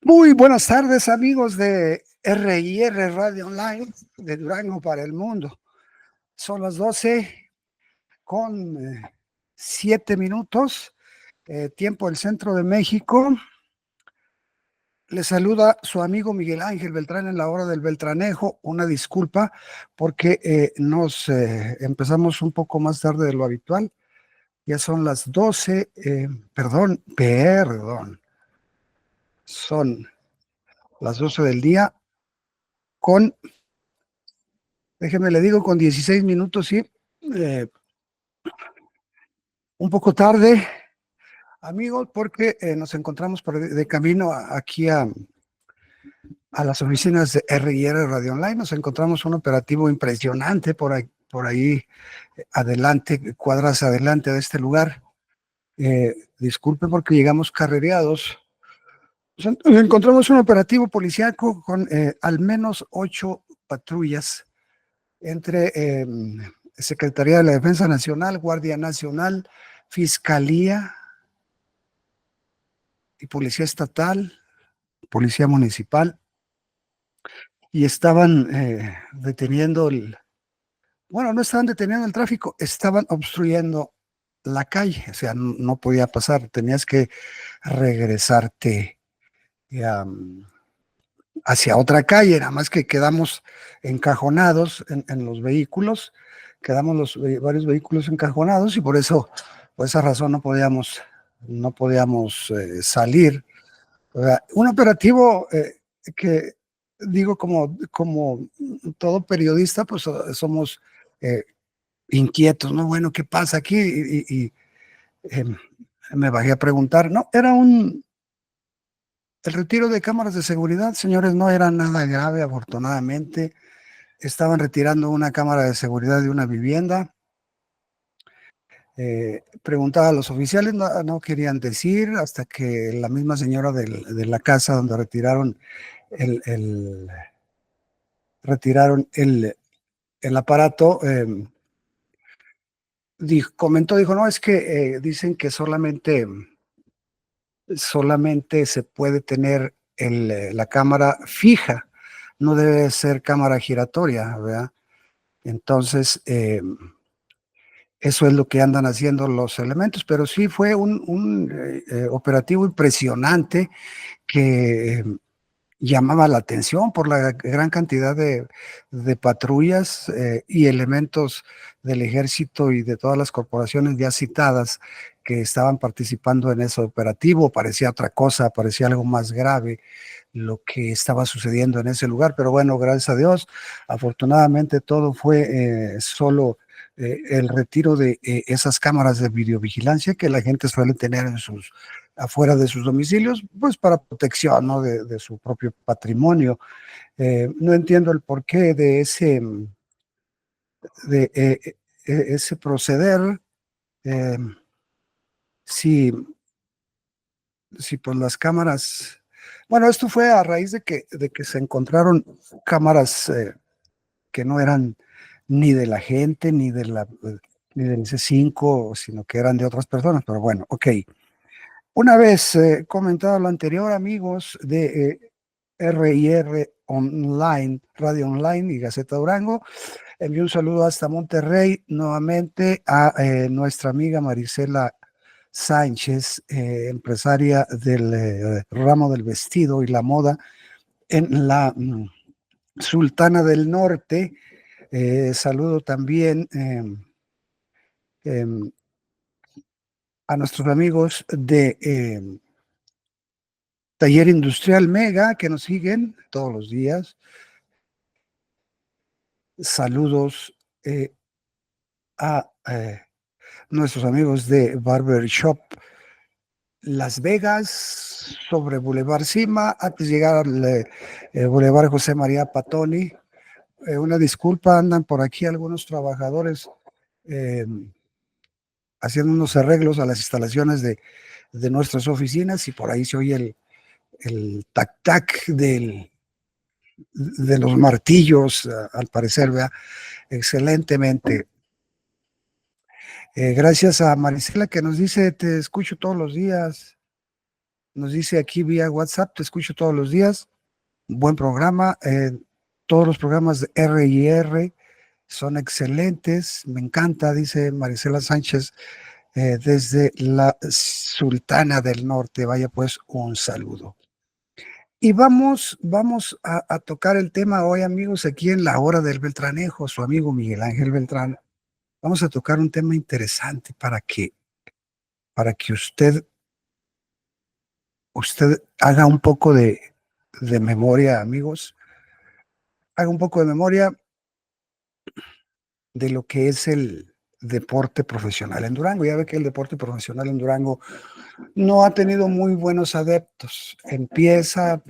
Muy buenas tardes, amigos de R&R Radio Online de Durango para el mundo. Son las 12 con 7 minutos, tiempo del centro de México. Les saluda su amigo Miguel Ángel Beltrán en la hora del Beltranejo. Una disculpa porque nos empezamos un poco más tarde de lo habitual. Ya son las 12, perdón, son las 12 del día con déjeme le digo, con 16 minutos, sí, un poco tarde, amigos, porque nos encontramos de camino aquí a las oficinas de R&R Radio Online. Nos encontramos un operativo impresionante por ahí adelante, cuadras adelante de este lugar. Disculpe porque llegamos carrereados. Encontramos un operativo policíaco con al menos 8 patrullas entre Secretaría de la Defensa Nacional, Guardia Nacional, Fiscalía y Policía Estatal, Policía Municipal, y estaban deteniendo bueno, no estaban deteniendo el tráfico, estaban obstruyendo la calle, o sea, no podía pasar, tenías que regresarte um, hacia otra calle, nada más que quedamos encajonados en los vehículos, quedamos varios vehículos encajonados y por esa razón no podíamos salir. O sea, un operativo que digo como todo periodista, pues somos eh, inquietos, ¿no? Bueno, ¿qué pasa aquí? Y eh, me bajé a preguntar, no, el retiro de cámaras de seguridad, señores, no era nada grave, afortunadamente. Estaban retirando una cámara de seguridad de una vivienda. Preguntaba a los oficiales, no querían decir, hasta que la misma señora de la casa donde retiraron el aparato, dijo, no, es que dicen que solamente se puede tener la cámara fija, no debe ser cámara giratoria, ¿verdad? Entonces, eso es lo que andan haciendo los elementos, pero sí fue un operativo impresionante que llamaba la atención por la gran cantidad de patrullas y elementos del ejército y de todas las corporaciones ya citadas que estaban participando en ese operativo. Parecía otra cosa, parecía algo más grave lo que estaba sucediendo en ese lugar, pero bueno, gracias a Dios, afortunadamente todo fue solo el retiro de esas cámaras de videovigilancia que la gente suele tener afuera de sus domicilios, pues para protección, ¿no? de su propio patrimonio. No entiendo el porqué de ese proceder. Eh, si, si pues las cámaras, bueno, esto fue a raíz de que se encontraron cámaras que no eran ni de la gente, ni del C5, sino que eran de otras personas, pero bueno, ok. Una vez comentado lo anterior, amigos de R&R Online, Radio Online y Gaceta Durango, envío un saludo hasta Monterrey nuevamente a nuestra amiga Marisela Sánchez, empresaria del ramo del vestido y la moda en la Sultana del Norte. Saludo también a nuestros amigos de Taller Industrial Mega, que nos siguen todos los días. Saludos a nuestros amigos de Barber Shop Las Vegas, sobre Boulevard Cima, antes de llegar al Boulevard José María Patoni. Una disculpa, andan por aquí algunos trabajadores eh, haciendo unos arreglos a las instalaciones de nuestras oficinas y por ahí se oye el tac-tac de los martillos, al parecer, ¿verdad? Excelentemente. Gracias a Marisela que nos dice, te escucho todos los días. nos dice aquí vía WhatsApp, te escucho todos los días, buen programa, todos los programas de R y R son excelentes, me encanta, dice Marisela Sánchez, desde la Sultana del Norte, vaya pues un saludo. Y vamos a tocar el tema hoy, amigos, aquí en la hora del Beltranejo, su amigo Miguel Ángel Beltrán. Vamos a tocar un tema interesante para que usted haga un poco de memoria, amigos, haga un poco de memoria de lo que es el deporte profesional en Durango. Ya ve que el deporte profesional en Durango no ha tenido muy buenos adeptos. Empieza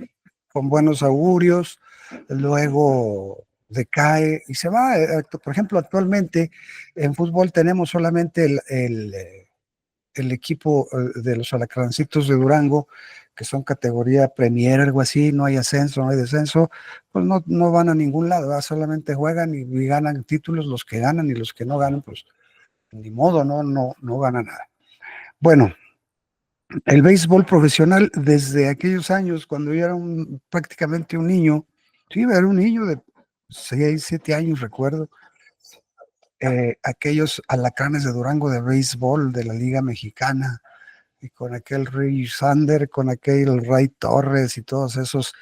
con buenos augurios, luego decae y se va. Por ejemplo, actualmente en fútbol tenemos solamente el equipo de los Alacrancitos de Durango, que son categoría Premier, algo así, no hay ascenso, no hay descenso, pues no van a ningún lado, ¿verdad? Solamente juegan y ganan títulos los que ganan y los que no ganan, pues ni modo, no ganan nada. Bueno, el béisbol profesional desde aquellos años, cuando yo era prácticamente un niño, sí, era un niño de 6, 7 años, recuerdo, aquellos alacranes de Durango de béisbol de la Liga Mexicana, y con aquel Ray Sander, con aquel Ray Torres y todos esos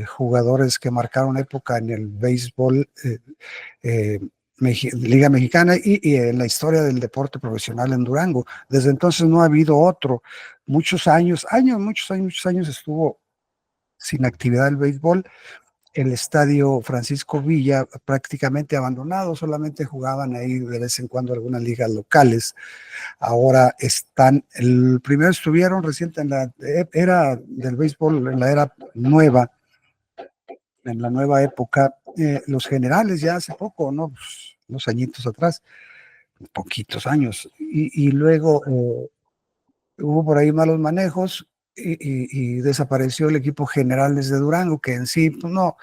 jugadores que marcaron época en el béisbol, eh, Liga Mexicana y en la historia del deporte profesional en Durango. Desde entonces no ha habido otro. Muchos años estuvo sin actividad el béisbol. El estadio Francisco Villa prácticamente abandonado, solamente jugaban ahí de vez en cuando algunas ligas locales. Ahora están, el primero estuvieron reciente en la era del béisbol, en la era nueva, en la nueva época, los Generales ya hace poco, ¿no? Pues, unos añitos atrás, poquitos años, y luego hubo por ahí malos manejos y desapareció el equipo Generales de Durango, que en sí, pues no,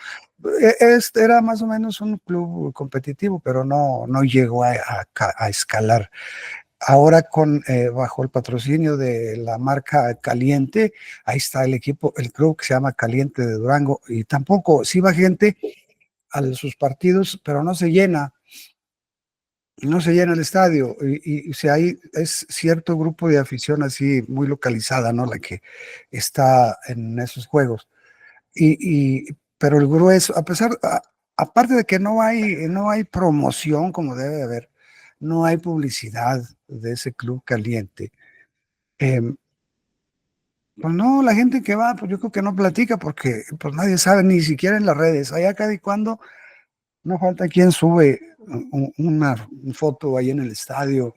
era más o menos un club competitivo, pero no llegó a escalar. Ahora bajo el patrocinio de la marca Caliente, ahí está el equipo, el club que se llama Caliente de Durango, y tampoco, sí va gente a sus partidos, pero no se llena el estadio, y si hay, es cierto grupo de afición así muy localizada, ¿no? La que está en esos juegos. Pero el grueso, aparte de que no hay promoción como debe de haber, no hay publicidad de ese club caliente. em, pues no, la gente que va, pues yo creo que no platica porque pues nadie sabe, ni siquiera en las redes. Allá cada y cuando no falta quien sube una foto ahí en el estadio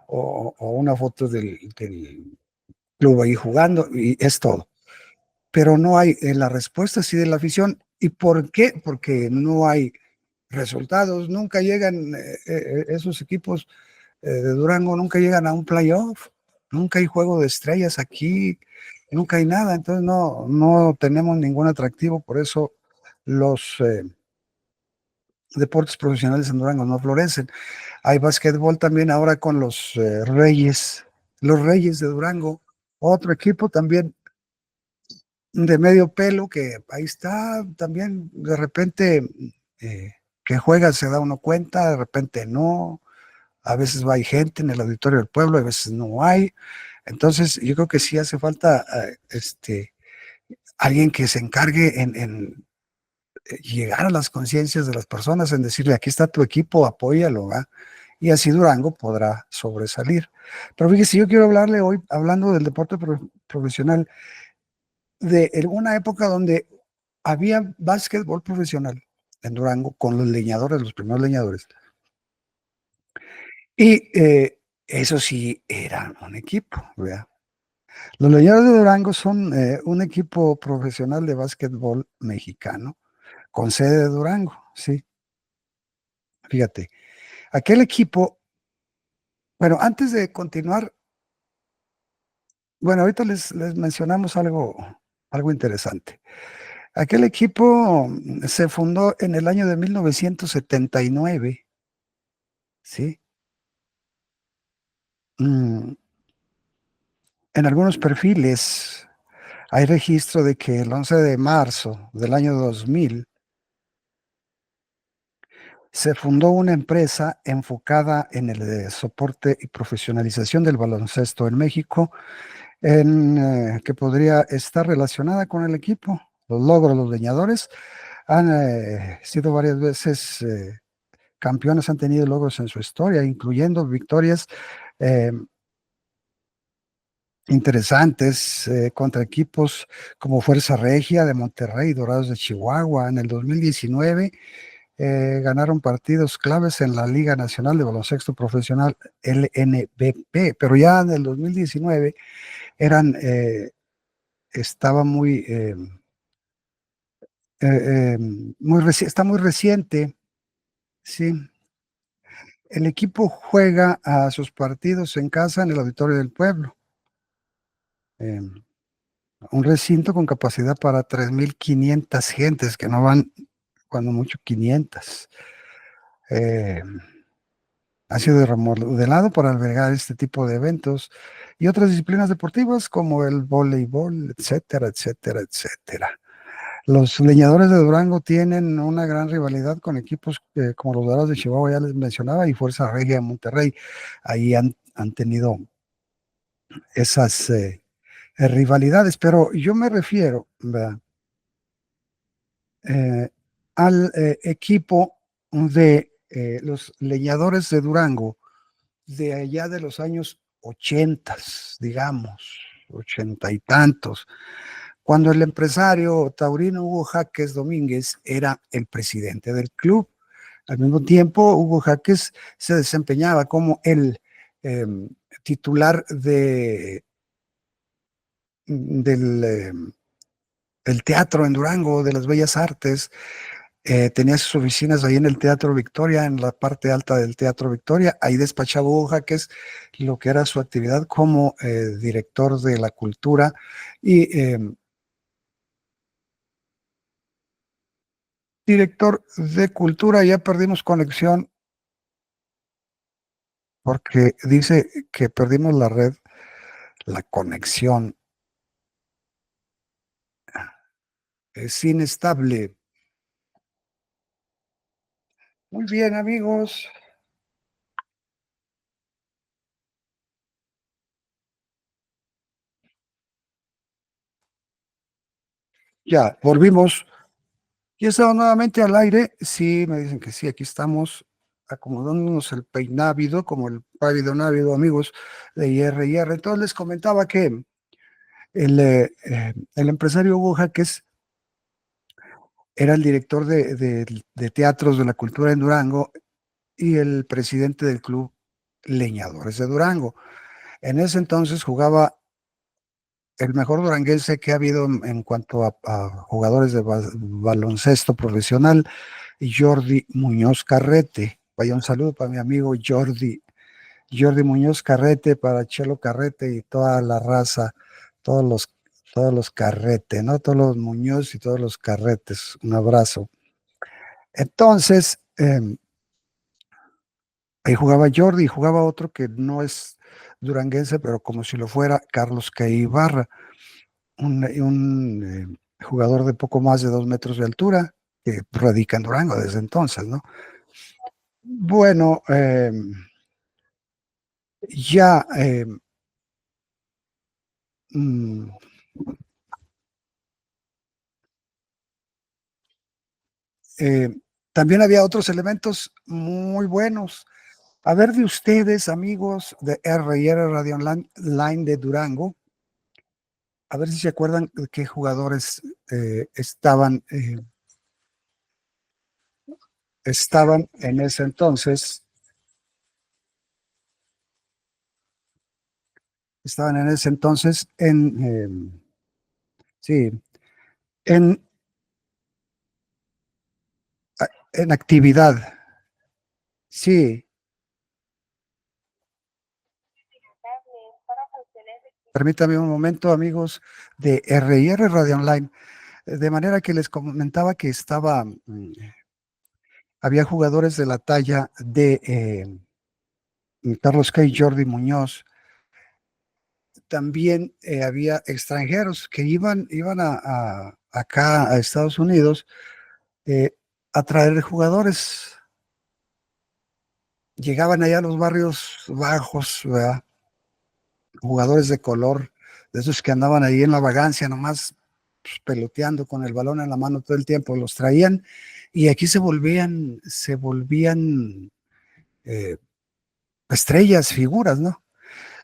o una foto del club ahí jugando y es todo. Pero no hay la respuesta sí de la afición. ¿Y por qué? Porque no hay resultados, nunca llegan esos equipos de Durango, nunca llegan a un playoff, nunca hay juego de estrellas aquí, nunca hay nada, entonces no tenemos ningún atractivo, por eso los deportes profesionales en Durango no florecen. Hay básquetbol también ahora con los Reyes de Durango, otro equipo también de medio pelo que ahí está también de repente que juega se da uno cuenta, de repente no, a veces va hay gente en el auditorio del pueblo, a veces no hay. Entonces yo creo que sí hace falta alguien que se encargue en llegar a las conciencias de las personas, en decirle aquí está tu equipo, apóyalo, ¿va? Y así Durango podrá sobresalir. Pero fíjese, yo quiero hablarle hoy, hablando del deporte profesional, de una época donde había básquetbol profesional en Durango con los leñadores, los primeros leñadores. Y eso sí, eran un equipo, ¿verdad? Los leñadores de Durango son un equipo profesional de básquetbol mexicano con sede de Durango, sí. Fíjate, aquel equipo, bueno, antes de continuar, bueno, ahorita les mencionamos algo interesante. Aquel equipo se fundó en el año de 1979, ¿sí? Mm, en algunos perfiles. Hay registro de que el 11 de marzo del año 2000 se fundó una empresa enfocada en el soporte y profesionalización del baloncesto en México, que podría estar relacionada con el equipo. Los logros, los leñadores han sido varias veces campeones, han tenido logros en su historia, incluyendo victorias eh, interesantes contra equipos como Fuerza Regia de Monterrey, Dorados de Chihuahua. En el 2019 ganaron partidos claves en la Liga Nacional de Baloncesto Profesional LNBP, pero ya en el 2019 eran, estaba está muy reciente, sí. El equipo juega a sus partidos en casa en el Auditorio del Pueblo, eh, un recinto con capacidad para 3.500 gentes, que no van cuando mucho 500. Eh, ha sido remodelado para albergar este tipo de eventos y otras disciplinas deportivas como el voleibol, etcétera, etcétera, etcétera. Los leñadores de Durango tienen una gran rivalidad con equipos como los Dorados de Chihuahua, ya les mencionaba, y Fuerza Regia de Monterrey. Ahí han tenido esas rivalidades, pero yo me refiero, ¿verdad? Eh, al equipo de los leñadores de Durango de allá de los años 80, digamos, 80 y tantos, cuando el empresario taurino Hugo Jaques Domínguez era el presidente del club. Al mismo tiempo, Hugo Jaques se desempeñaba como el eh, titular del, del teatro en Durango, de las Bellas Artes. Tenía sus oficinas ahí en el Teatro Victoria, en la parte alta del Teatro Victoria. Ahí despachaba Hugo Jaques lo que era su actividad como director de la cultura y director de cultura. Ya perdimos conexión porque dice que perdimos la red, la conexión es inestable. Muy bien, amigos. Ya, volvimos. Y estamos nuevamente al aire. Sí, me dicen que sí, aquí estamos acomodándonos el peinávido, como el pávido návido, amigos de IR&R. Entonces les comentaba que el empresario Hugo Jaques era el director de teatros de la cultura en Durango y el presidente del club Leñadores de Durango. En ese entonces jugaba el mejor duranguense que ha habido en cuanto a jugadores de baloncesto profesional, Jordi Muñoz Carrete. Vaya un saludo para mi amigo Jordi Muñoz Carrete, para Chelo Carrete y toda la raza, todos los, todos los Carrete, ¿no? Todos los Muñoz y todos los Carretes. Un abrazo. Entonces, ahí jugaba Jordi y jugaba otro que no es duranguense, pero como si lo fuera, Carlos K. Ibarra, un jugador de poco más de 2 metros de altura, que radica en Durango desde entonces, ¿no? Bueno, ya mm, eh, también había otros elementos muy buenos. A ver de ustedes, amigos de R&R Radio Online de Durango, a ver si se acuerdan de qué jugadores estaban en ese entonces, estaban en ese entonces sí, en, en actividad. Sí, permítame un momento, amigos de R&R Radio Online. De manera que les comentaba que había jugadores de la talla de Carlos K. Jordi Muñoz, también había extranjeros que iban acá a Estados Unidos eh, a traer jugadores. Llegaban allá a los barrios bajos, ¿verdad? Jugadores de color, de esos que andaban ahí en la vagancia, nomás pues, peloteando con el balón en la mano todo el tiempo, los traían y aquí se volvían estrellas, figuras, ¿no?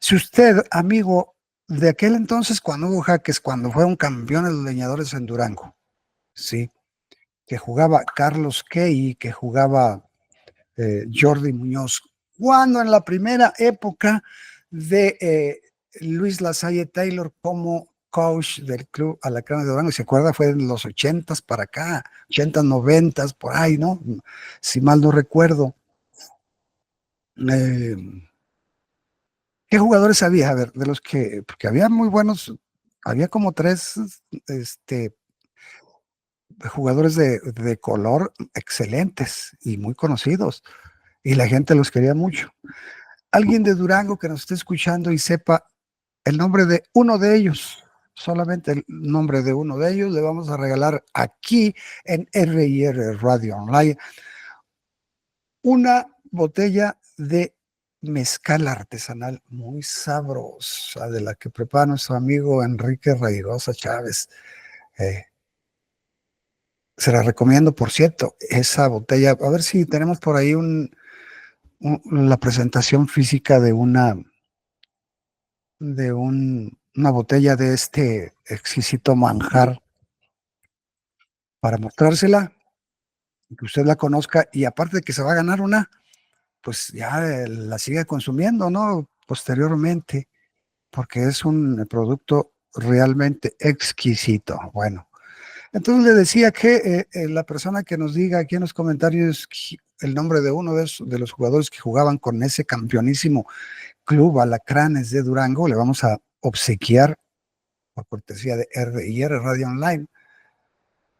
Si usted, amigo, de aquel entonces, cuando hubo Jaques, cuando fueron campeones los leñadores en Durango, sí, que jugaba Carlos Key, que jugaba Jordi Muñoz, cuando en la primera época de Luis Lasalle Taylor como coach del club Alacrán de Durango, ¿se acuerda? Fue en los 80s para acá, 80s, 90s, por ahí, ¿no? Si mal no recuerdo. Eh, ¿Qué jugadores había? A ver, de los que, porque había muy buenos, había como tres jugadores de color excelentes y muy conocidos, y la gente los quería mucho. Alguien de Durango que nos esté escuchando y sepa el nombre de uno de ellos, solamente el nombre de uno de ellos, le vamos a regalar aquí en R&R Radio Online una botella de mezcal artesanal muy sabrosa, de la que prepara nuestro amigo Enrique Raigosa Chávez. Eh, Se la recomiendo, por cierto, esa botella. A ver si tenemos por ahí la presentación física una botella de este exquisito manjar para mostrársela, que usted la conozca y aparte de que se va a ganar una, pues ya la sigue consumiendo, ¿no? Posteriormente, porque es un producto realmente exquisito. Bueno, entonces le decía que la persona que nos diga aquí en los comentarios el nombre de uno de los jugadores que jugaban con ese campeonísimo club Alacranes de Durango, le vamos a obsequiar, por cortesía de R&R Radio Online,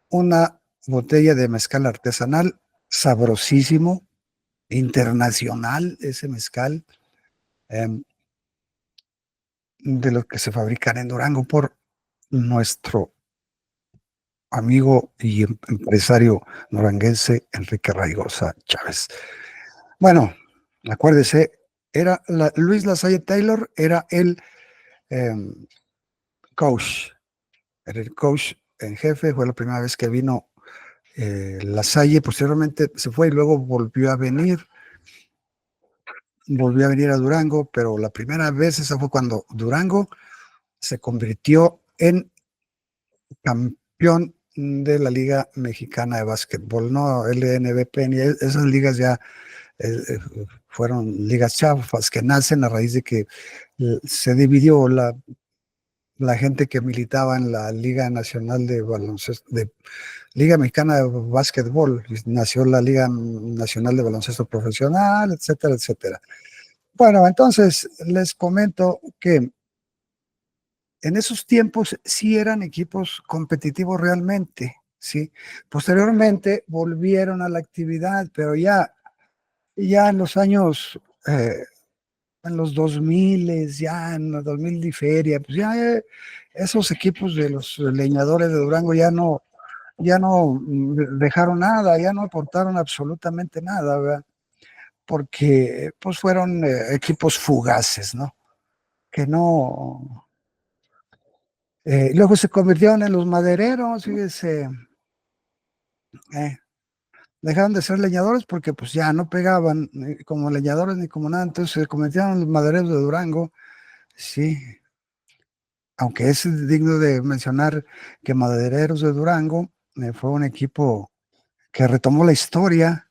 una botella de mezcal artesanal sabrosísimo, internacional, ese mezcal, eh, de los que se fabrican en Durango por nuestro amigo y empresario duranguense Enrique Raigosa Chávez. Bueno, acuérdese, Luis Lasalle Taylor era eh, coach, era el coach en jefe, fue la primera vez que vino Lasalle, posteriormente se fue y luego volvió a venir a Durango, pero la primera vez esa fue cuando Durango se convirtió en campeón de la Liga Mexicana de Básquetbol, no LNBP, ni esas ligas ya eh, fueron ligas chafas que nacen a raíz de que se dividió la gente que militaba en la Liga Nacional de Baloncesto, de Liga Mexicana de Básquetbol, nació la Liga Nacional de Baloncesto Profesional, etcétera, etcétera. Bueno, entonces les comento que en esos tiempos sí eran equipos competitivos realmente, ¿sí? Posteriormente volvieron a la actividad, pero ya en los años, en los 2000, ya en los 2000 y feria, pues ya esos equipos de los leñadores de Durango ya no dejaron nada, ya no aportaron absolutamente nada, ¿verdad? Porque pues fueron equipos fugaces, ¿no? Que no, luego se convirtieron en los madereros, fíjese, eh, dejaron de ser leñadores porque pues ya no pegaban como leñadores ni como nada, entonces se convirtieron en los madereros de Durango, sí, aunque es digno de mencionar que Madereros de Durango fue un equipo que retomó la historia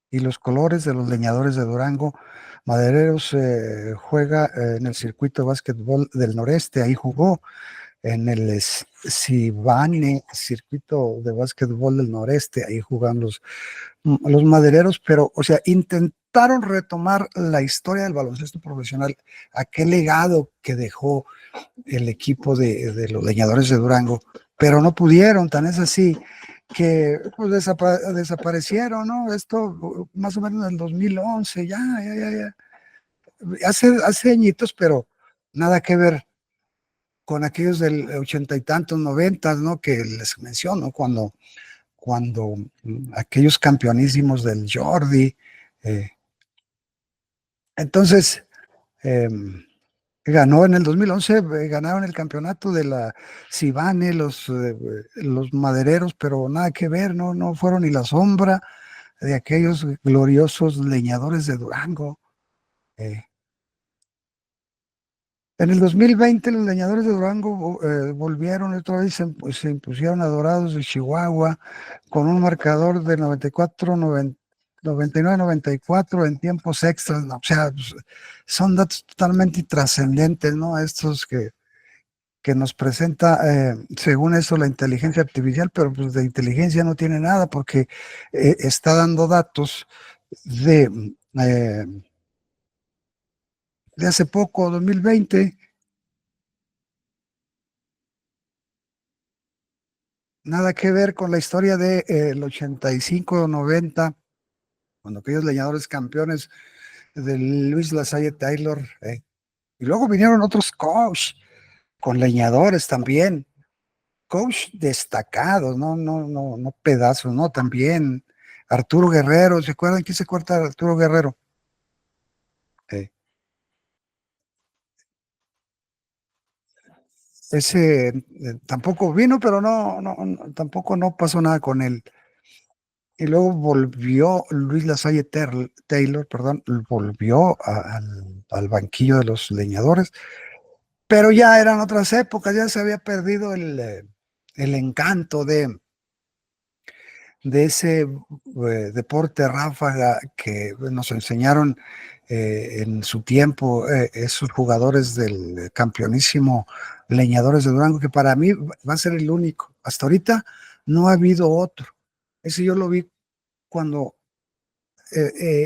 y los colores de los leñadores de Durango. Madereros juega en el circuito de básquetbol del noreste, ahí jugó en el Sibane, circuito de básquetbol del noreste, ahí jugan los madereros, pero, o sea, intentaron retomar la historia del baloncesto profesional, aquel legado que dejó el equipo de los leñadores de Durango, pero no pudieron, tan es así que pues, desaparecieron, ¿no? Esto más o menos en el 2011, ya, hace añitos, pero nada que ver con aquellos del ochenta y tantos, noventas, ¿no? Que les menciono, cuando aquellos campeonísimos del Jordi. eh, entonces, eh, ganó en el 2011, ganaron el campeonato de la Cibane, los madereros, pero nada que ver, no, no fueron ni la sombra de aquellos gloriosos leñadores de Durango. eh, En el 2020 los leñadores de Durango volvieron otra vez, se impusieron a Dorados de Chihuahua con un marcador de 94, 99, 94 en tiempos extras, ¿no? O sea, pues, son datos totalmente intrascendentes, ¿no? Estos que nos presenta, según eso, la inteligencia artificial, pero pues de inteligencia no tiene nada porque está dando datos de, eh, de hace poco, 2020. Nada que ver con la historia de, el 85 o 90, cuando aquellos leñadores campeones de Luis Lasalle Taylor. Y luego vinieron otros coach con leñadores también, coach destacados, no, no, no, no pedazos, no, también. Arturo Guerrero, ¿se acuerdan quién se acuerda de Arturo Guerrero? Ese tampoco vino, pero no, no, tampoco no pasó nada con él. Y luego volvió Luis Lasalle Taylor, perdón, volvió al banquillo de los leñadores, pero ya eran otras épocas, ya se había perdido el encanto de ese deporte ráfaga que nos enseñaron en su tiempo esos jugadores del campeonísimo Leñadores de Durango, que para mí va a ser el único. Hasta ahorita no ha habido otro. Ese yo lo vi cuando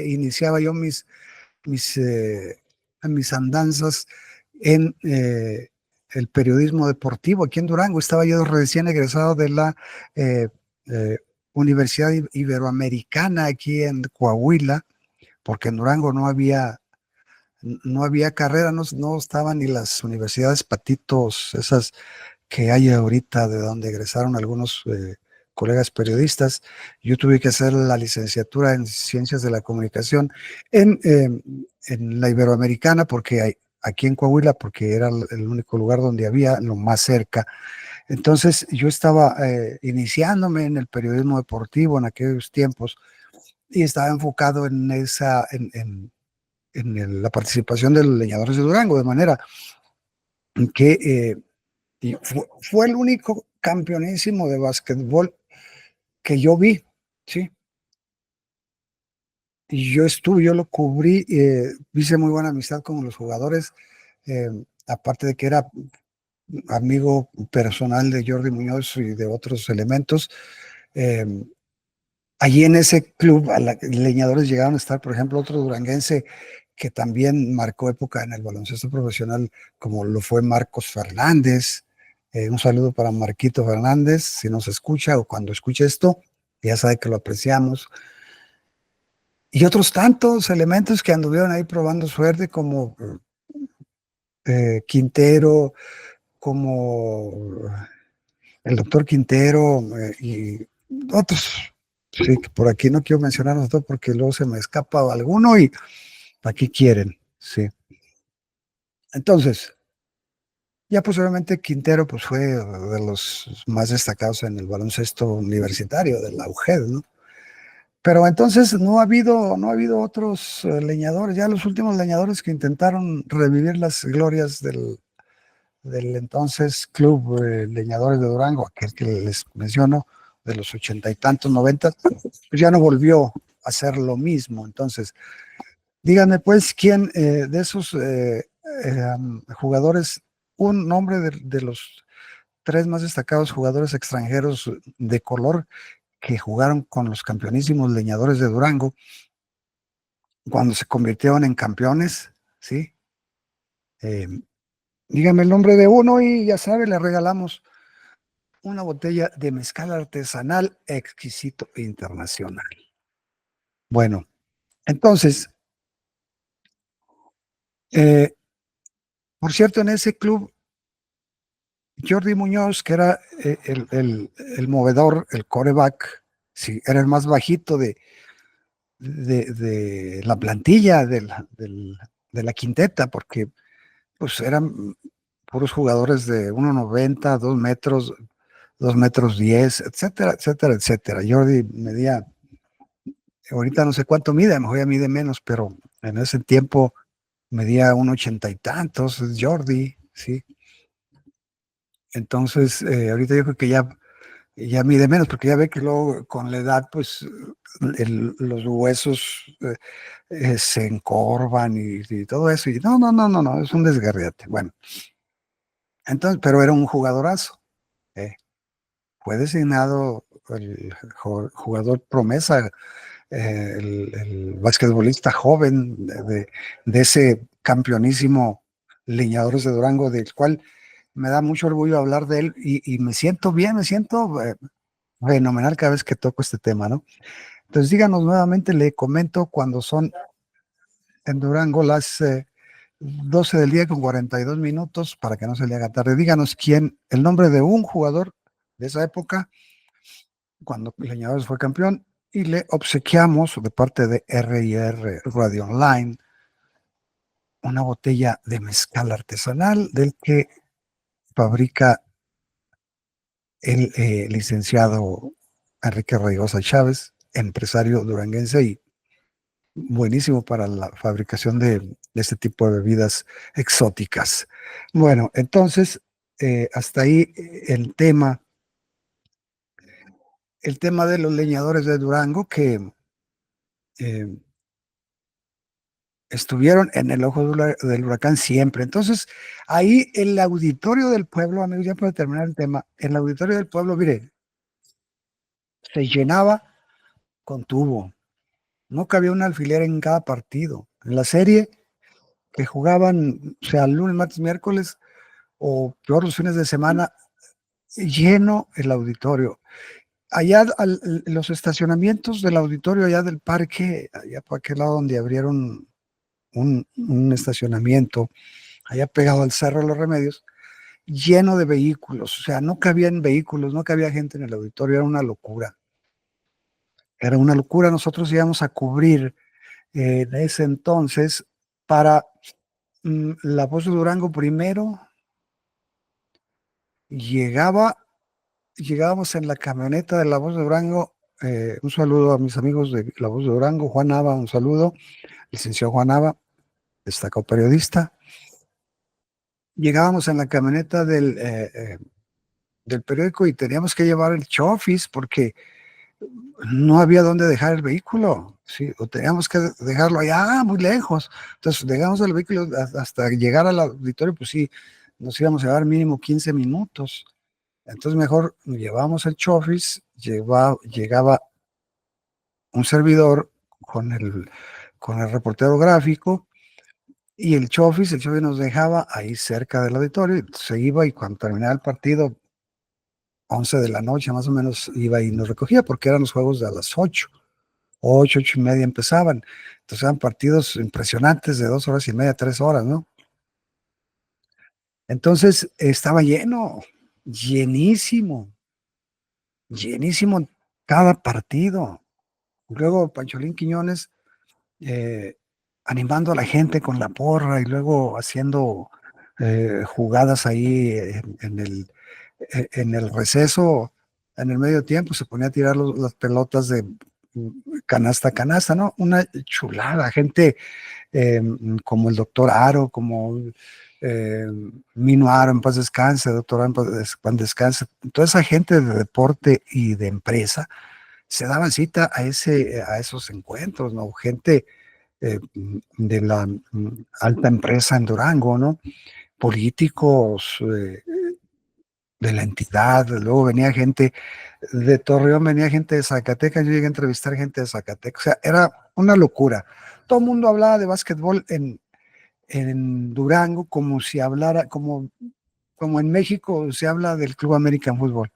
iniciaba yo mis, eh, mis andanzas en el periodismo deportivo aquí en Durango. Estaba yo recién egresado de la eh, eh, Universidad Iberoamericana aquí en Coahuila, porque en Durango no había carrera, no, no estaban ni las universidades patitos, esas que hay ahorita, de donde egresaron algunos colegas periodistas. Yo tuve que hacer la licenciatura en Ciencias de la Comunicación en la Iberoamericana, porque aquí en Coahuila, porque era el único lugar donde había lo más cerca. Entonces yo estaba iniciándome en el periodismo deportivo en aquellos tiempos y estaba enfocado en la participación de los leñadores de Durango, de manera que y fue el único campeonísimo de básquetbol que yo vi, ¿sí? Y yo lo cubrí, hice muy buena amistad con los jugadores, eh, aparte de que era amigo personal de Jordi Muñoz y de otros elementos. Eh, Allí en ese club, leñadores llegaron a estar, por ejemplo, otro duranguense que también marcó época en el baloncesto profesional, como lo fue Marcos Fernández. Un saludo para Marquito Fernández, si nos escucha o cuando escuche esto, ya sabe que lo apreciamos. Y otros tantos elementos que anduvieron ahí probando suerte, como Quintero, como el doctor Quintero y otros. Sí, que por aquí no quiero mencionarlos todos porque luego se me escapa alguno y aquí quieren. Sí. Entonces, ya posteriormente Quintero pues fue de los más destacados en el baloncesto universitario de la UGED, ¿no? Pero entonces no ha habido otros leñadores, ya los últimos leñadores que intentaron revivir las glorias del entonces Club Leñadores de Durango, aquel que les menciono, de los ochenta y tantos, noventa, pues ya no volvió a hacer lo mismo. Entonces, díganme pues, ¿quién de esos jugadores, un nombre de los tres más destacados jugadores extranjeros de color que jugaron con los campeonísimos Leñadores de Durango cuando se convirtieron en campeones? ¿Sí? Eh, Dígame el nombre de uno y ya sabe, le regalamos una botella de mezcal artesanal exquisito e internacional. Bueno, entonces, eh, por cierto, en ese club Jordi Muñoz, que era el movedor, el quarterback, sí, era el más bajito de la plantilla de la quinteta, porque pues eran puros jugadores de 1,90, 2 metros, 2 metros 10, etcétera, etcétera, etcétera. Jordi medía, ahorita no sé cuánto mide, a lo mejor ya mide menos, pero en ese tiempo medía 1,80 y tantos, Jordi, sí. Entonces, ahorita yo creo que ya mide menos, porque ya ve que luego con la edad, pues los huesos se encorvan y todo eso. Y no, no, no, no, no, es un desgarriate. Bueno, entonces, pero era un jugadorazo. eh. Fue designado el jugador promesa, el basquetbolista joven de ese campeonísimo Leñadores de Durango, del cual me da mucho orgullo hablar de él y me siento bien, me siento fenomenal cada vez que toco este tema, ¿no? Entonces díganos nuevamente, le comento cuando son en Durango las 12 del día con 42 minutos para que no se le haga tarde. Díganos quién, el nombre de un jugador de esa época, cuando Leñadores fue campeón, y le obsequiamos de parte de R&R Radio Online una botella de mezcal artesanal del que fabrica el licenciado Enrique Raigosa Chávez, empresario duranguense y buenísimo para la fabricación de este tipo de bebidas exóticas. Bueno, entonces, hasta ahí el tema de los leñadores de Durango que eh, estuvieron en el ojo del huracán siempre. Entonces, ahí el auditorio del pueblo, amigos, ya para terminar el tema, el auditorio del pueblo, mire, se llenaba con tubo. No cabía un alfiler en cada partido. En la serie que jugaban, o sea, lunes, martes, miércoles, o peor los fines de semana, lleno el auditorio. Allá, los estacionamientos del auditorio, allá del parque, allá para aquel lado donde abrieron un estacionamiento, allá pegado al Cerro de los Remedios, lleno de vehículos, o sea, no cabían vehículos, no cabía gente en el auditorio, era una locura. Era una locura, nosotros íbamos a cubrir en ese entonces para La Voz de Durango primero, llegaba llegábamos en la camioneta de La Voz de Durango. Un saludo a mis amigos de La Voz de Durango, Juan Nava, un saludo, licenciado Juan Nava, destacado periodista. Llegábamos en la camioneta del periódico y teníamos que llevar el chofis porque no había dónde dejar el vehículo, sí, o teníamos que dejarlo allá muy lejos. Entonces dejamos el vehículo hasta llegar al auditorio, pues sí, nos íbamos a llevar mínimo 15 minutos. Entonces mejor llevamos el chofis, llegaba un servidor con el reportero gráfico y el chofis nos dejaba ahí cerca del auditorio, se iba y cuando terminaba el partido, 11 de la noche más o menos, iba y nos recogía porque eran los juegos de a las 8:30 empezaban. Entonces eran partidos impresionantes de 2 horas y media, 3 horas, ¿no? Entonces estaba lleno, llenísimo, llenísimo en cada partido. Luego Pancholín Quiñones eh, animando a la gente con la porra y luego haciendo jugadas ahí en el receso, en el medio tiempo, se ponía a tirar las pelotas de canasta a canasta, ¿no? Una chulada, gente como el doctor Aro, como eh, Mino Aro, en paz descanse, doctor Aro, en paz descanse, toda esa gente de deporte y de empresa se daban cita a esos encuentros, ¿no? Gente de la alta empresa en Durango, ¿no? Políticos de la entidad, luego venía gente de Torreón, venía gente de Zacatecas, yo llegué a entrevistar gente de Zacatecas, o sea, era una locura. Todo el mundo hablaba de básquetbol en Durango como si hablara, como en México se habla del Club American Fútbol.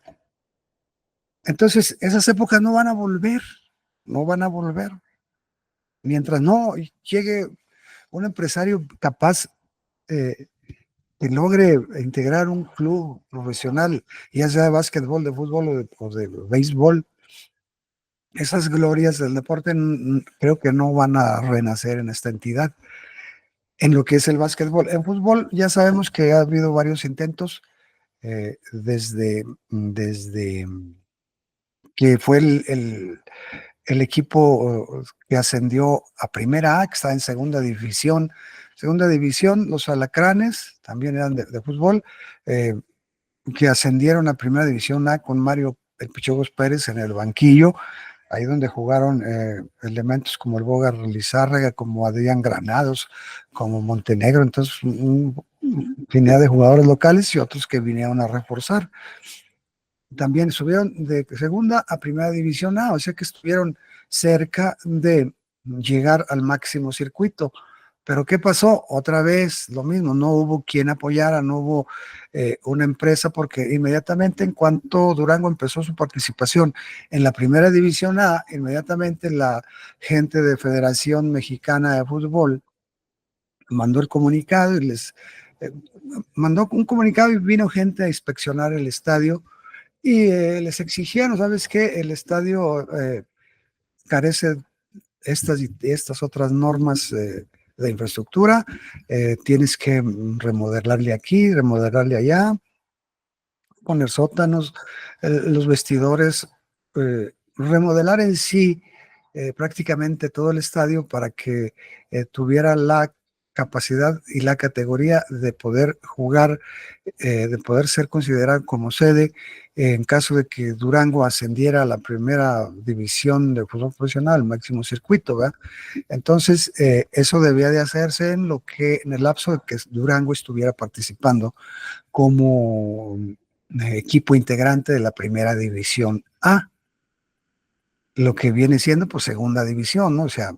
Entonces, esas épocas no van a volver, no van a volver. Mientras no llegue un empresario capaz, eh, que logre integrar un club profesional, ya sea de básquetbol, de fútbol o de béisbol, esas glorias del deporte creo que no van a renacer en esta entidad, en lo que es el básquetbol. En fútbol ya sabemos que ha habido varios intentos desde que fue el equipo que ascendió a Primera A, que está en Segunda División. Segunda División, los Alacranes, también eran de fútbol, eh, que ascendieron a Primera División A con Mario El Pichogos Pérez en el banquillo, ahí donde jugaron elementos como el Boga Lizárraga, como Adrián Granados, como Montenegro, entonces infinidad de jugadores locales y otros que vinieron a reforzar. También subieron de segunda a primera división A, o sea que estuvieron cerca de llegar al máximo circuito. Pero ¿qué pasó? Otra vez lo mismo, no hubo quien apoyara, no hubo una empresa, porque inmediatamente en cuanto Durango empezó su participación en la primera división A, inmediatamente la gente de Federación Mexicana de Fútbol mandó el comunicado y eh, mandó un comunicado y vino gente a inspeccionar el estadio y les exigían, ¿sabes qué? El estadio carece estas otras normas de infraestructura, tienes que remodelarle aquí, remodelarle allá, poner sótanos, los vestidores, remodelar en sí prácticamente todo el estadio para que tuviera la capacidad y la categoría de poder jugar, de poder ser considerado como sede en caso de que Durango ascendiera a la primera división de fútbol profesional, máximo circuito, ¿verdad? Entonces, eso debía de hacerse en el lapso de que Durango estuviera participando como equipo integrante de la primera división A, lo que viene siendo pues segunda división, ¿no? O sea,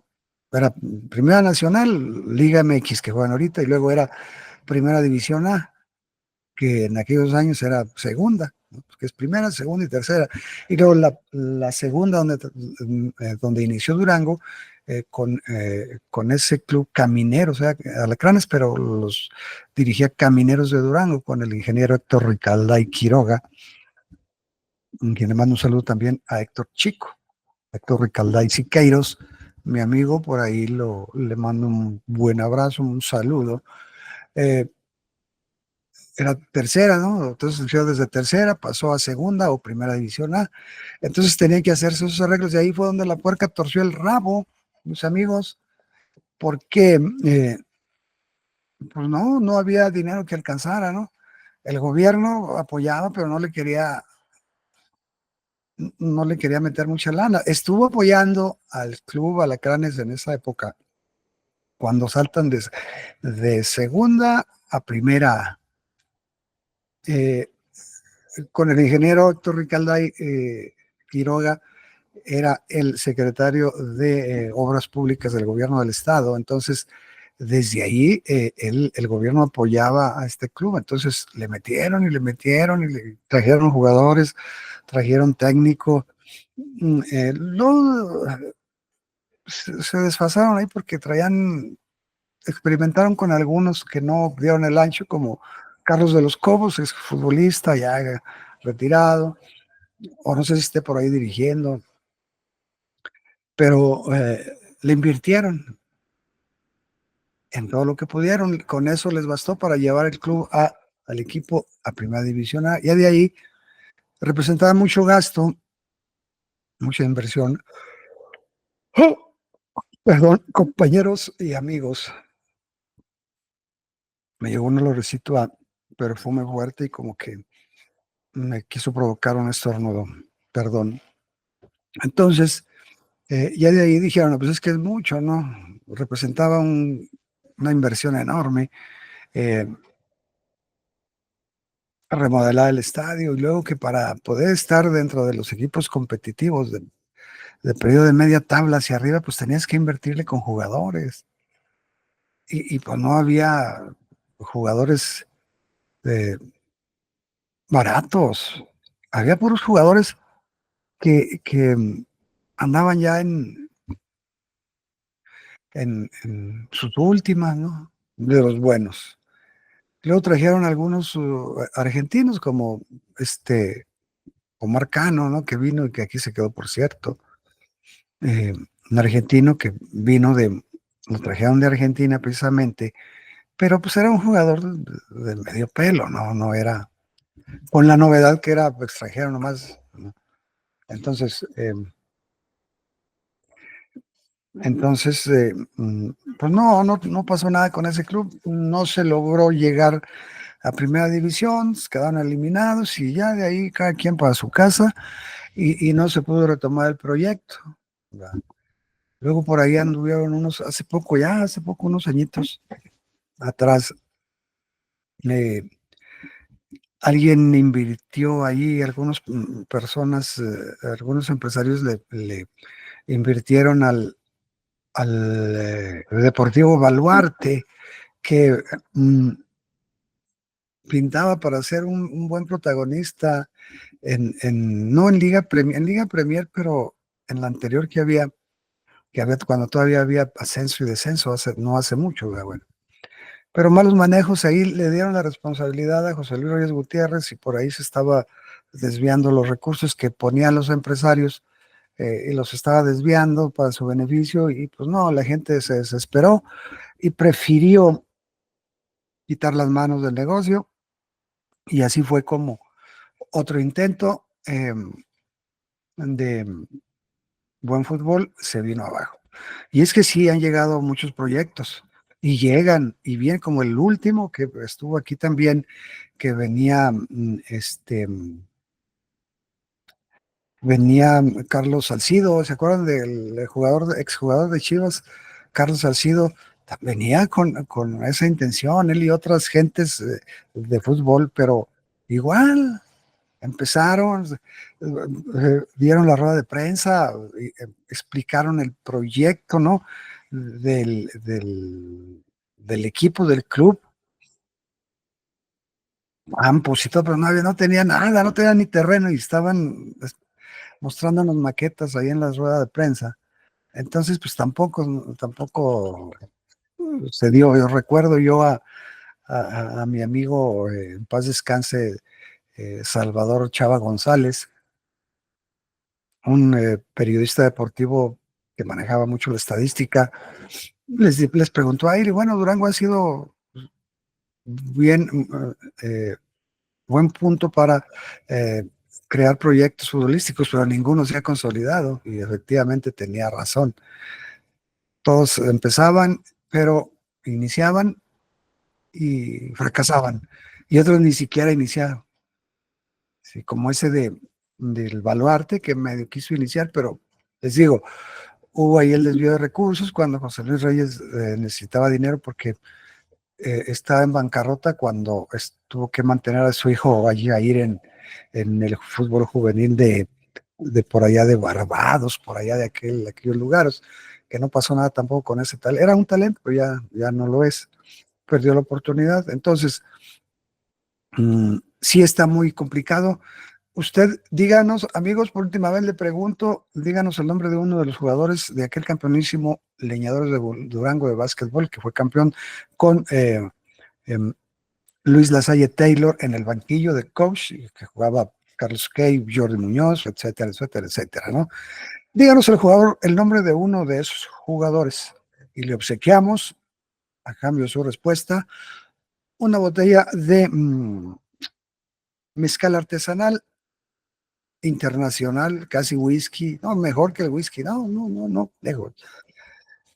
era primera nacional, Liga MX que juegan ahorita, y luego era primera división A, que en aquellos años era segunda, ¿no? Que es primera, segunda y tercera. Y luego la segunda donde inició Durango, con ese club caminero, o sea, Alacranes, pero los dirigía Camineros de Durango con el ingeniero Héctor Ricalda y Quiroga, quien le mando un saludo también a Héctor Chico, Héctor Ricalda y Siqueiros, mi amigo, por ahí le mando un buen abrazo, un saludo. Eh, Era tercera, ¿no? Entonces desde tercera pasó a segunda o primera división A. Entonces tenían que hacerse esos arreglos y ahí fue donde la puerca torció el rabo, mis amigos, porque pues no había dinero que alcanzara, ¿no? El gobierno apoyaba, pero no le quería meter mucha lana. Estuvo apoyando al club Alacranes en esa época, cuando saltan de segunda a primera. Eh, con el ingeniero Héctor Ricalday Quiroga, era el secretario de Obras Públicas del gobierno del estado. Entonces, desde ahí el gobierno apoyaba a este club. Entonces, le metieron y le metieron y le trajeron jugadores, trajeron técnico. No, se desfasaron ahí porque experimentaron con algunos que no dieron el ancho, como Carlos de los Cobos, es futbolista ya retirado, o no sé si esté por ahí dirigiendo, pero le invirtieron en todo lo que pudieron. Con eso les bastó para llevar el club al equipo a Primera División A. Ya de ahí representaba mucho gasto, mucha inversión. ¡Oh! Perdón, compañeros y amigos, me llegó un olorcito a perfume fuerte y como que me quiso provocar un estornudo. Perdón. Entonces, ya de ahí dijeron, "No, pues es que es mucho, ¿no?". Representaba una inversión enorme. eh, Remodelar el estadio y luego que para poder estar dentro de los equipos competitivos de periodo de media tabla hacia arriba, pues tenías que invertirle con jugadores y pues no había jugadores eh, baratos, había puros jugadores que andaban ya en sus últimas, ¿no? De los buenos. Luego trajeron algunos argentinos como Omar Cano, ¿no? Que vino y que aquí se quedó, por cierto. Un argentino que vino lo trajeron de Argentina precisamente, pero pues era un jugador de medio pelo, ¿no? No era, con la novedad que era extranjero nomás, ¿no? Entonces, pues no pasó nada con ese club, no se logró llegar a primera división, quedaron eliminados y ya de ahí cada quien para su casa y no se pudo retomar el proyecto. ¿Verdad? Luego por ahí anduvieron hace poco, unos añitos atrás, eh, alguien invirtió ahí, algunas personas, algunos empresarios le invirtieron al Deportivo Baluarte, que mm, pintaba para ser un buen protagonista no en en Liga Premier, pero en la anterior que había cuando todavía había ascenso y descenso, no hace mucho, bueno. Pero malos manejos, ahí le dieron la responsabilidad a José Luis Reyes Gutiérrez y por ahí se estaba desviando los recursos que ponían los empresarios y los estaba desviando para su beneficio y pues no, la gente se desesperó y prefirió quitar las manos del negocio y así fue como otro intento de buen fútbol se vino abajo. Y es que sí han llegado muchos proyectos y llegan y bien como el último que estuvo aquí también, que venía Carlos Salcido, ¿se acuerdan del exjugador de Chivas, Carlos Salcido? Venía con esa intención, él y otras gentes de fútbol, pero igual empezaron, dieron la rueda de prensa, explicaron el proyecto, ¿no? Del equipo, del club, ambos y todo, pero no tenía nada, no tenía ni terreno y estaban mostrándonos maquetas ahí en la rueda de prensa. Entonces, pues tampoco se dio. Yo recuerdo a mi amigo, en paz descanse, Salvador Chava González, un periodista deportivo que manejaba mucho la estadística, les preguntó a él, y bueno, Durango ha sido bien, eh, buen punto para eh, crear proyectos futbolísticos, pero ninguno se ha consolidado, y efectivamente tenía razón. Todos empezaban, pero iniciaban y fracasaban, y otros ni siquiera iniciaron. Sí, como ese del Baluarte, que medio quiso iniciar, pero les digo, hubo ahí el desvío de recursos cuando José Luis Reyes necesitaba dinero porque estaba en bancarrota cuando tuvo que mantener a su hijo allí a ir en el fútbol juvenil de por allá de Barbados, por allá de aquellos lugares, que no pasó nada tampoco con ese tal. Era un talento, pero ya no lo es. Perdió la oportunidad. Entonces, sí está muy complicado. Usted, díganos, amigos, por última vez le pregunto, díganos el nombre de uno de los jugadores de aquel campeonísimo Leñadores de Durango de básquetbol, que fue campeón con em, Luis Lasalle Taylor en el banquillo de coach, que jugaba Carlos Kay, Jordi Muñoz, etcétera, etcétera, etcétera, ¿no? Díganos el nombre de uno de esos jugadores y le obsequiamos, a cambio de su respuesta, una botella de mezcal artesanal internacional, casi whisky, no, mejor que el whisky, no, lejos.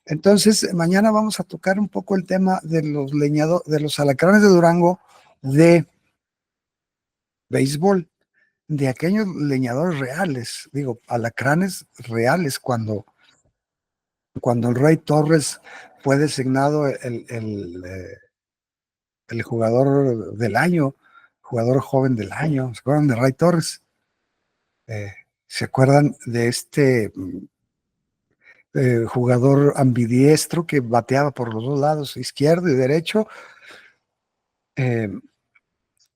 Entonces, mañana vamos a tocar un poco el tema de de los alacranes de Durango de béisbol, de aquellos leñadores reales, digo, alacranes reales, cuando el Rey Torres fue designado el jugador del año, jugador joven del año, ¿se acuerdan de Rey Torres? Eh, ¿Se acuerdan de jugador ambidiestro que bateaba por los dos lados, izquierdo y derecho? Eh,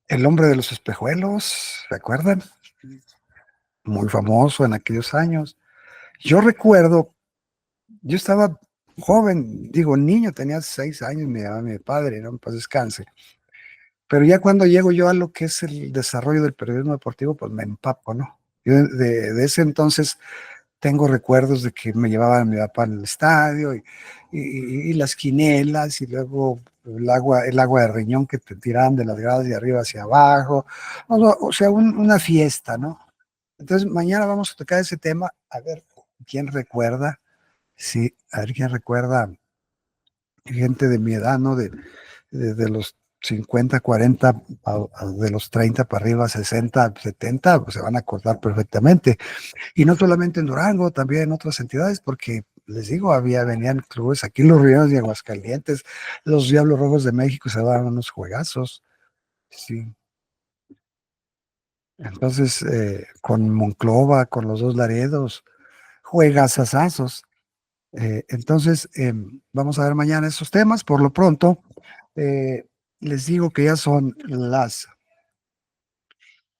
el hombre de los espejuelos, ¿se acuerdan? Muy famoso en aquellos años. Yo recuerdo, yo estaba joven, digo, niño, tenía 6 años, me llamaba mi padre, no en paz descanse. Pero ya cuando llego yo a lo que es el desarrollo del periodismo deportivo, pues me empapo, ¿no? Yo de ese entonces tengo recuerdos de que me llevaban a mi papá al estadio y las quinelas y luego el agua de riñón que te tiraban de las gradas de arriba hacia abajo. O sea, una fiesta, ¿no? Entonces, mañana vamos a tocar ese tema, a ver quién recuerda, sí, a ver quién recuerda, gente de mi edad, ¿no? De los 50, 40, de los 30 para arriba, 60, 70, pues se van a acordar perfectamente. Y no solamente en Durango, también en otras entidades, porque les digo, venían clubes aquí, los Ríos de Aguascalientes, los Diablos Rojos de México se daban unos juegazos, sí. Entonces, con Monclova, con los Dos Laredos, juegazazazos. Entonces, vamos a ver mañana esos temas. Por lo pronto, les digo que ya son las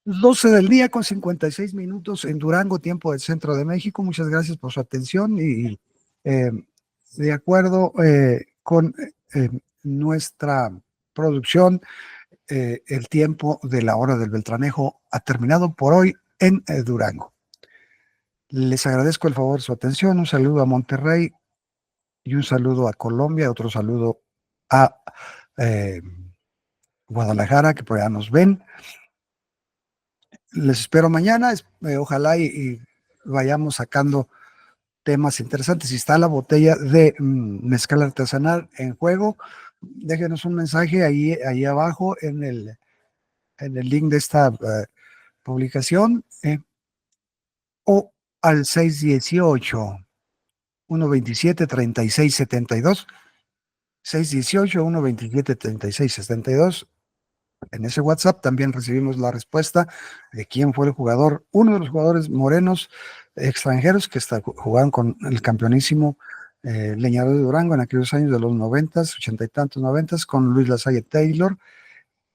12 del día con 56 minutos en Durango, tiempo del centro de México. Muchas gracias por su atención y de acuerdo con nuestra producción, el tiempo de la hora del Beltranejo ha terminado por hoy en Durango. Les agradezco el favor de su atención. Un saludo a Monterrey y un saludo a Colombia, otro saludo a Guadalajara, que por allá nos ven. Les espero mañana, ojalá y vayamos sacando temas interesantes. Si está la botella de mezcal artesanal en juego, déjenos un mensaje ahí abajo en el link de esta publicación, o al 618-127-3672, 618-127-3672. En ese WhatsApp también recibimos la respuesta de quién fue el jugador, uno de los jugadores morenos extranjeros que jugaron con el campeonísimo Leñador de Durango en aquellos años de los 90s, 80 y tantos 90s, con Luis Lasalle Taylor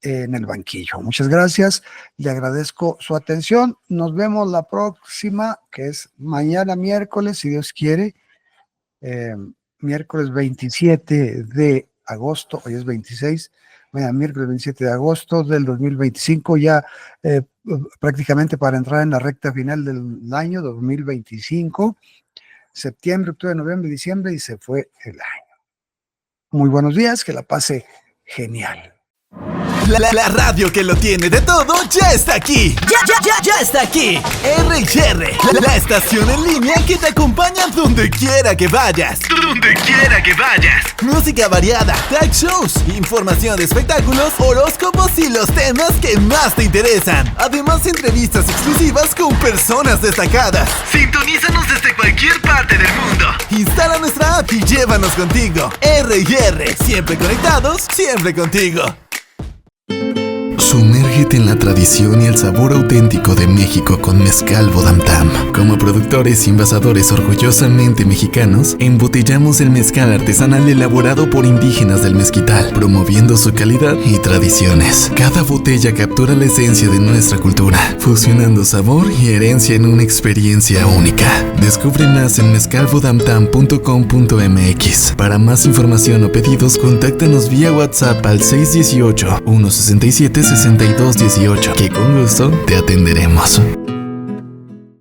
en el banquillo. Muchas gracias, le agradezco su atención. Nos vemos la próxima, que es mañana miércoles, si Dios quiere, miércoles 27 de agosto, hoy es 26, miércoles 27 de agosto del 2025, ya prácticamente para entrar en la recta final del año 2025, septiembre, octubre, noviembre, diciembre, y se fue el año. Muy buenos días, que la pase genial. La radio que lo tiene de todo ya está aquí. Ya está aquí. R&R, la estación en línea que te acompaña donde quiera que vayas. Donde quiera que vayas. Música variada, talk shows, información de espectáculos, horóscopos y los temas que más te interesan. Además, entrevistas exclusivas con personas destacadas. Sintonízanos desde cualquier parte del mundo. Instala nuestra app y llévanos contigo. R&R, siempre conectados, siempre contigo. Sumérgete en la tradición y el sabor auténtico de México con Mezcal Vodamtam. Como productores y envasadores orgullosamente mexicanos, embotellamos el mezcal artesanal elaborado por indígenas del mezquital, promoviendo su calidad y tradiciones. Cada botella captura la esencia de nuestra cultura, fusionando sabor y herencia en una experiencia única. Descubre más en mezcalvodamtam.com.mx. Para más información o pedidos, contáctanos vía WhatsApp al 618-167-6218, que con gusto te atenderemos.